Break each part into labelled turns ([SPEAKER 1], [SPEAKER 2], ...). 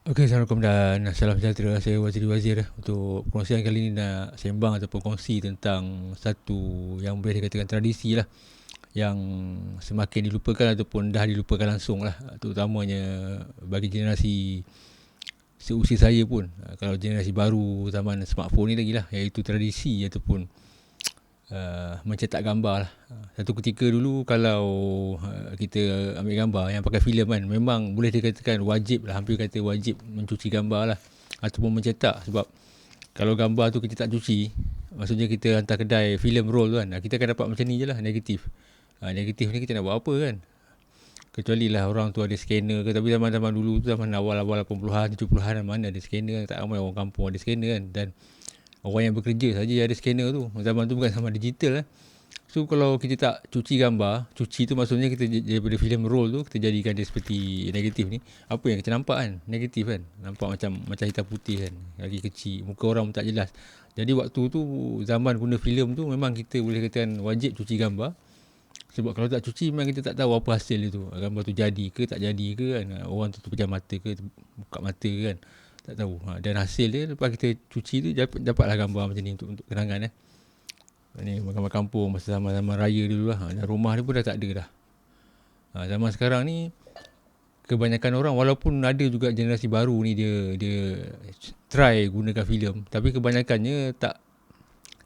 [SPEAKER 1] Okey, Assalamualaikum dan salam sejahtera. Saya Waziri Wazir untuk perkongsian kali ini nak sembang ataupun kongsi tentang satu yang boleh dikatakan tradisi lah yang semakin dilupakan ataupun dah dilupakan langsung lah, terutamanya bagi generasi seusia saya pun. Kalau generasi baru zaman smartphone ni lagi lah, iaitu tradisi ataupun mencetak gambar lah. Satu ketika dulu kalau kita ambil gambar yang pakai filem kan, memang boleh dikatakan wajib lah, hampir kata wajib mencuci gambar lah ataupun mencetak. Sebab kalau gambar tu kita tak cuci, maksudnya kita hantar kedai filem roll tu kan, kita akan dapat macam ni je lah, negatif. Negatif ni kita nak buat apa kan, kecuali lah orang tu ada scanner ke. Tapi zaman-zaman dulu tu, zaman awal-awal 80-an 70-an, mana ada scanner, tak ramai orang kampung ada scanner kan. Dan orang yang bekerja saja ada scanner tu. Zaman tu bukan zaman digital lah. So kalau kita tak cuci gambar, cuci tu maksudnya kita daripada filem roll tu kita jadikan dia seperti negatif ni, apa yang kita nampak kan, negatif kan, nampak macam hitam putih kan, lagi kecil, muka orang pun tak jelas. Jadi waktu tu, zaman guna filem tu, memang kita boleh katakan wajib cuci gambar. Sebab kalau tak cuci memang kita tak tahu apa hasil dia tu, gambar tu jadi ke tak jadi ke kan, orang tu terpejam mata ke buka mata kan, tak tahu. Dan hasil dia lepas kita cuci tu dapatlah gambar macam ni untuk kenangan. Ni gambar kampung masa zaman raya dulu lah. Dan rumah ni pun dah tak ada dah. Zaman sekarang ni kebanyakan orang, walaupun ada juga generasi baru ni, dia try gunakan filem, tapi kebanyakannya tak,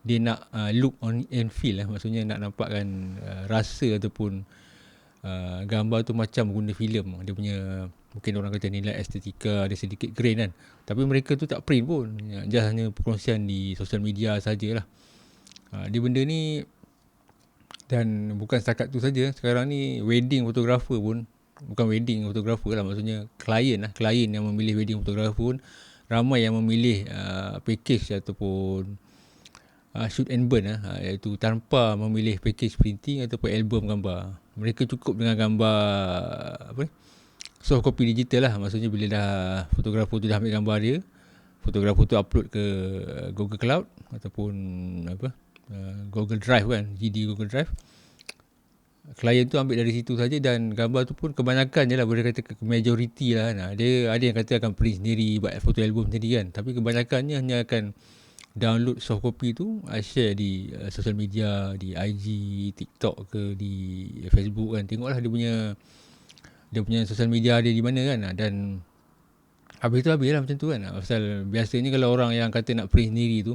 [SPEAKER 1] dia nak look on and feel lah, maksudnya nak nampakkan rasa ataupun gambar tu macam guna filem. Dia punya, mungkin orang kata nilai estetika ada sedikit grain kan, tapi mereka tu tak print pun, just hanya perkongsian di sosial media sajalah. Dia benda ni, dan bukan setakat tu saja. Sekarang ni wedding photographer pun, bukan wedding photographer lah, maksudnya klien yang memilih wedding photographer pun ramai yang memilih package ataupun shoot and burn iaitu tanpa memilih package printing ataupun album gambar. Mereka cukup dengan gambar soft copy digital lah. Maksudnya bila dah fotografer tu dah ambil gambar dia, fotografer tu upload ke Google Cloud ataupun Google Drive kan, GD Google Drive. Klien tu ambil dari situ saja, dan gambar tu pun kebanyakan je lah, boleh kata majority lah kan. Dia ada yang kata akan print sendiri, buat foto album sendiri kan, tapi kebanyakannya hanya akan download soft copy tu, share di social media, di IG, TikTok ke, di Facebook kan. Tengoklah dia punya social media dia di mana kan. Dan habis tu habis lah macam tu kan. Pasal biasanya kalau orang yang kata nak print sendiri tu,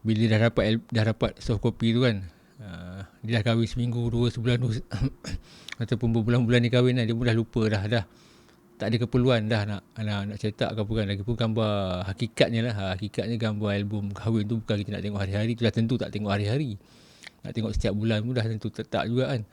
[SPEAKER 1] bila dah dapat soft copy tu kan, dia dah kahwin seminggu, 2 sebulan, ataupun berbulan-bulan dia kahwin kan, dia pun dah lupa dah tak ada keperluan dah nak cetak ke apa kan. Lagipun gambar hakikatnya gambar album kahwin tu bukan kita nak tengok hari-hari, tu dah tentu tak tengok hari-hari. Nak tengok setiap bulan pun dah tentu tak juga kan.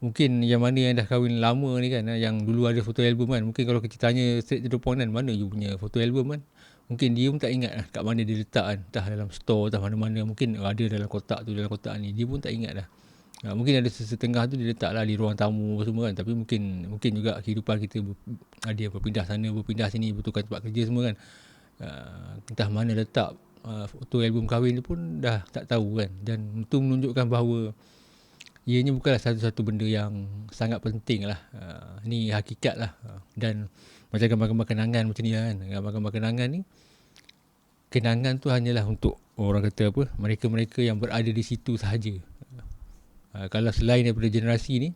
[SPEAKER 1] Mungkin yang mana yang dah kahwin lama ni kan, yang dulu ada foto album kan, mungkin kalau kita tanya straight to the point kan, mana you punya foto album kan, mungkin dia pun tak ingat lah kat mana dia letak kan. Entah dalam store, entah mana-mana, mungkin ada dalam kotak tu, dalam kotak ni, dia pun tak ingat dah. Mungkin ada setengah tu dia letak lah di ruang tamu semua kan. Tapi mungkin juga kehidupan kita ada berpindah sana, berpindah sini, bertukar tempat kerja semua kan. Entah mana letak foto album kahwin tu pun dah tak tahu kan. Dan itu menunjukkan bahawa ianya bukanlah satu-satu benda yang sangat penting lah. Ni hakikat lah. Dan macam gambar-gambar kenangan macam ni lah kan. Gambar-gambar kenangan ni, kenangan tu hanyalah untuk orang kata apa, mereka-mereka yang berada di situ sahaja. Kalau selain daripada generasi ni,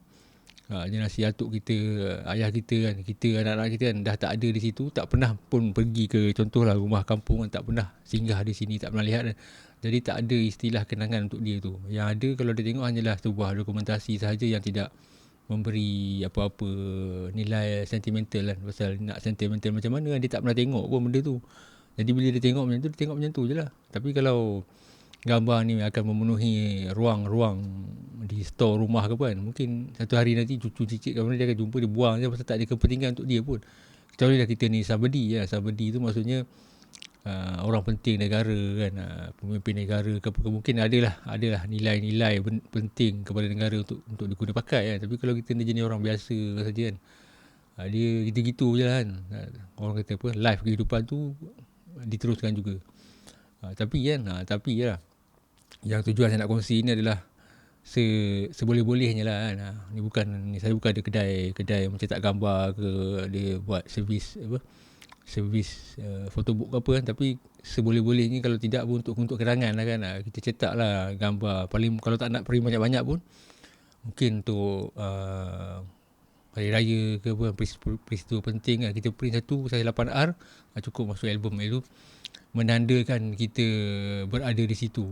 [SPEAKER 1] generasi atuk kita, ayah kita kan, kita anak-anak kita kan, dah tak ada di situ, tak pernah pun pergi ke, contohlah rumah kampung kan, tak pernah singgah di sini, tak pernah lihat kan. Jadi tak ada istilah kenangan untuk dia tu. Yang ada kalau dia tengok hanyalah sebuah dokumentasi sahaja yang tidak memberi apa-apa nilai sentimental kan. Pasal nak sentimental macam mana kan, dia tak pernah tengok pun benda tu. Jadi bila dia tengok macam tu, dia tengok macam tu je lah. Tapi kalau gambar ni akan memenuhi ruang-ruang di store rumah ke kan, mungkin satu hari nanti cucu cicit kawan dia akan jumpa, dia buang je pasal tak ada kepentingan untuk dia pun. Kecuali dah kita ni sabedi ya. Sabedi tu maksudnya orang penting negara kan, pemimpin negara ke apa, mungkin adalah nilai-nilai penting kepada negara untuk diguna pakai kan. Tapi kalau kita ni jenis orang biasa saja kan, dia gitu-gitu je lah kan. Orang kata apa, life kehidupan tu diteruskan juga. Tapi lah, yang tujuan saya nak kongsi ni adalah seboleh-bolehnya lah kan. Saya bukan ada kedai mencetak gambar ke, dia buat servis servis photobook ke apa kan. Tapi seboleh-bolehnya kalau tidak pun untuk kerangan lah kan, kita cetak lah gambar. Paling kalau tak nak print banyak-banyak pun, mungkin untuk hari raya ke apa, peristiwa penting kan, kita print satu saiz 8R, cukup masuk album itu, menandakan kita berada di situ.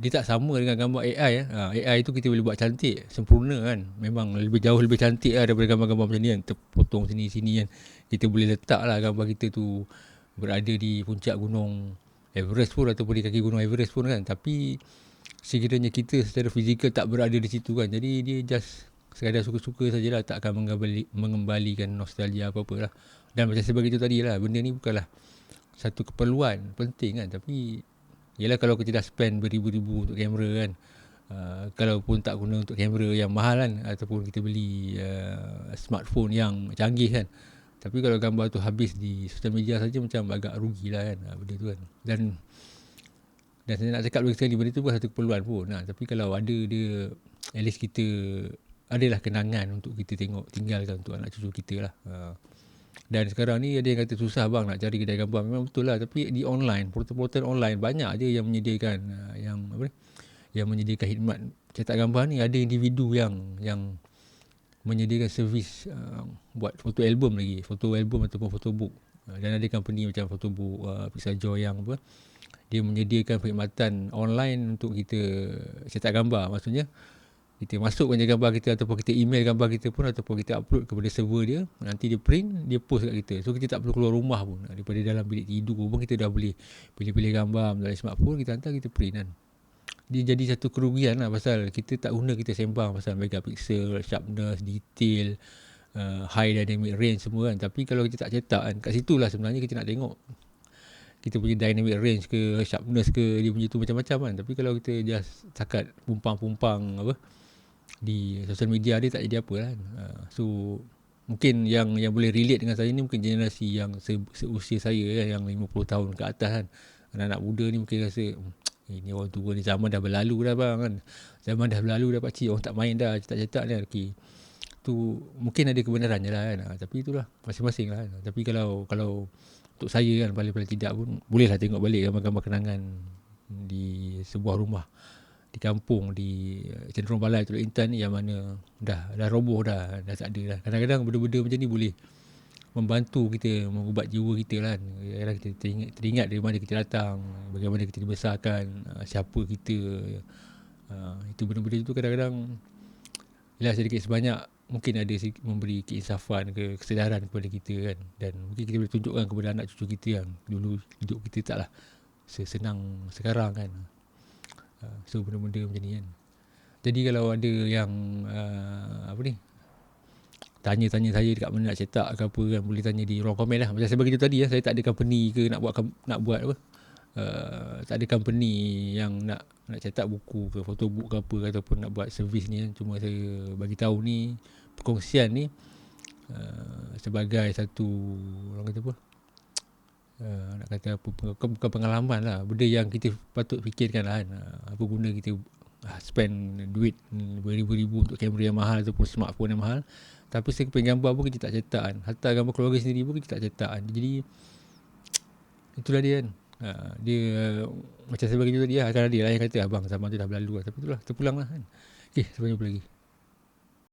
[SPEAKER 1] Dia tak sama dengan gambar AI. AI tu kita boleh buat cantik, sempurna kan. Memang jauh lebih cantik lah daripada gambar-gambar macam ni kan. Terpotong sini-sini kan. Kita boleh letak lah gambar kita tu berada di puncak gunung Everest pun, ataupun di kaki gunung Everest pun kan. Tapi sekiranya kita secara fizikal tak berada di situ kan, jadi dia just sekadar suka-suka sajalah, tak akan mengembalikan nostalgia apa-apa lah. Dan macam sebab itu tadi lah, benda ni bukanlah satu keperluan penting kan, tapi yelah kalau kita dah spend beribu-ribu untuk kamera kan, kalaupun tak guna untuk kamera yang mahal kan, ataupun kita beli smartphone yang canggih kan, tapi kalau gambar tu habis di sosial media saja, macam agak rugilah kan benda tu kan. Dan saya nak cakap lagi sekali, benda tu bukan satu keperluan pun. Tapi kalau ada dia, at least kita adalah kenangan untuk kita tengok, tinggalkan untuk anak cucu kita lah. Dan sekarang ni ada yang kata susah bang nak cari kedai gambar. Memang betul lah, tapi di online, portal-portal online banyak je yang menyediakan yang menyediakan khidmat cetak gambar ni. Ada individu yang menyediakan servis buat foto album lagi, foto album ataupun photobook. Dan ada company macam Photobook, Pixeljoy yang dia menyediakan perkhidmatan online untuk kita cetak gambar. Maksudnya kita masukkan je gambar kita, ataupun kita email gambar kita pun, ataupun kita upload kepada server dia, nanti dia print, dia post kat kita. So kita tak perlu keluar rumah pun, daripada dalam bilik tidur pun kita dah boleh pilih-pilih gambar melalui smartphone, kita hantar, kita print kan. Dia jadi satu kerugian lah, pasal kita tak guna, kita sembang pasal megapixel, sharpness, detail, high dynamic range semua kan. Tapi kalau kita tak cetak kan, kat situ lah sebenarnya kita nak tengok kita punya dynamic range ke, sharpness ke, dia punya tu macam-macam kan. Tapi kalau kita just takat pumpang-pumpang di sosial media, dia tak jadi apa lah kan. So mungkin yang boleh relate dengan saya ni mungkin generasi yang seusia saya kan, yang 50 tahun ke atas kan. Anak-anak muda ni mungkin rasa ini orang tua ni, zaman dah berlalu dah bang kan. Zaman dah berlalu dah pakcik, orang tak main dah cetak-cetak ni. Okay, tu mungkin ada kebenarannya lah kan. Tapi itulah masing-masing lah kan. Tapi kalau untuk saya kan, paling-paling tidak pun bolehlah tengok balik gambar-gambar kenangan di sebuah rumah di kampung di Cenderung Balai Teluk Intan ni, yang mana dah roboh dah tak ada dah. Kadang-kadang benda-benda macam ni boleh membantu kita mengubat jiwa kita lah. Kita teringat dari mana kita datang, bagaimana kita dibesarkan, siapa kita. Itu benda-benda itu kadang-kadang ialah sedikit sebanyak mungkin ada memberi keinsafan ke kesedaran kepada kita kan. Dan mungkin kita boleh tunjukkan kepada anak cucu kita yang dulu hidup kita taklah sesenang sekarang kan. So benda-benda macam ni kan. Jadi kalau ada yang tanya-tanya saya dekat mana nak cetak ke apa kan, boleh tanya di ruang komen lah. Macam saya bagi tu tadi saya tak ada company ke nak buat apa. Tak ada company yang nak cetak buku ke, photobook ke apa, ataupun nak buat servis ni kan. Cuma saya bagi tahu ni, perkongsian ni sebagai satu, orang kata apa, nak kata apa, bukan pengalaman lah, benda yang kita patut fikirkan lah kan. Apa guna kita spend duit beribu-ribu untuk kamera yang mahal ataupun smartphone yang mahal, tapi sekeping gambar pun kita tak cetak kan. Hatta gambar keluarga sendiri pun kita tak cetak kan. Jadi itulah dia kan. Dia macam saya bagi tadi akan ada lah yang kata abang zaman tu dah berlalu lah. Tapi itulah terpulang lah kan. Okay, sampai jumpa lagi.